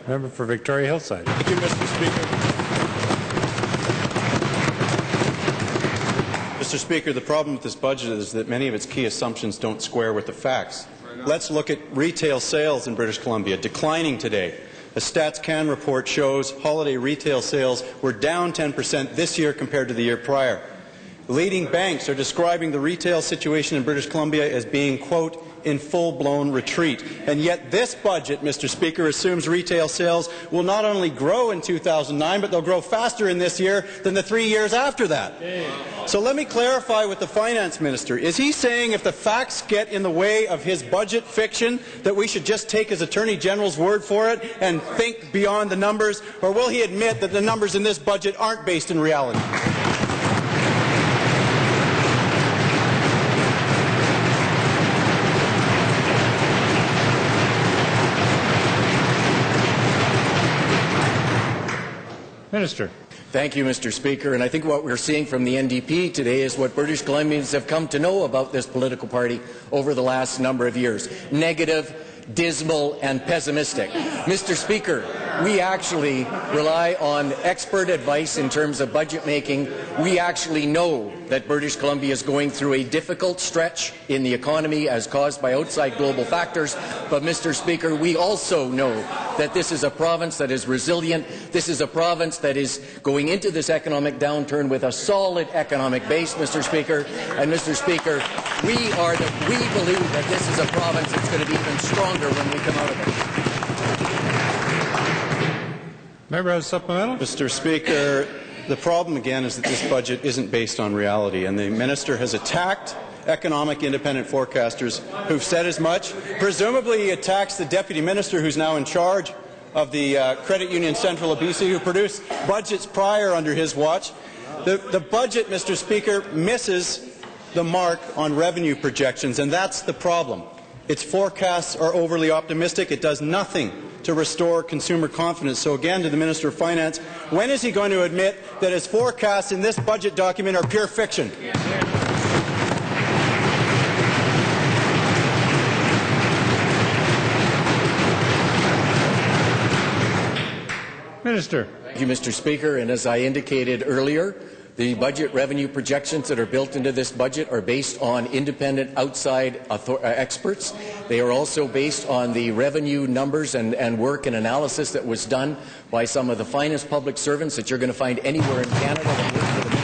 Member for Victoria Hillside. Thank you, Mr. Speaker. Mr. Speaker, the problem with this budget is that many of its key assumptions don't square with the facts. Let's look at retail sales in British Columbia, declining today. A StatsCan report shows holiday retail sales were down 10% this year compared to the year prior. Leading banks are describing the retail situation in British Columbia as being, quote, in full-blown retreat. And yet this budget, Mr. Speaker, assumes retail sales will not only grow in 2009, but they'll grow faster in this year than the 3 years after that. So let me clarify with the Finance Minister. Is he saying if the facts get in the way of his budget fiction that we should just take his Attorney General's word for it and think beyond the numbers? Or will he admit that the numbers in this budget aren't based in reality? Minister. Thank you, Mr. Speaker. And I think what we're seeing from the NDP today is what British Columbians have come to know about this political party over the last number of years. Negative, dismal, and pessimistic. Mr. Speaker, we actually rely on expert advice in terms of budget making. We actually know that British Columbia is going through a difficult stretch in the economy as caused by outside global factors. But, Mr. Speaker, we also know that this is a province that is resilient. This is a province that is going into this economic downturn with a solid economic base, Mr. Speaker. And, Mr. Speaker, we believe that this is a province that's going to be even stronger when we come out of it. Member has supplemental. Mr. Speaker, the problem again is that this budget isn't based on reality, and the minister has attacked economic independent forecasters who've said as much. Presumably he attacks the deputy minister who's now in charge of the Credit Union Central of BC, who produced budgets prior under his watch. The budget, Mr. Speaker, misses the mark on revenue projections, and that's the problem. Its forecasts are overly optimistic. It does nothing to restore consumer confidence. So again, to the Minister of Finance, when is he going to admit that his forecasts in this budget document are pure fiction? Minister. Thank you, Mr. Speaker. And as I indicated earlier, the budget revenue projections that are built into this budget are based on independent outside experts. They are also based on the revenue numbers and work and analysis that was done by some of the finest public servants that you're going to find anywhere in Canada that work for the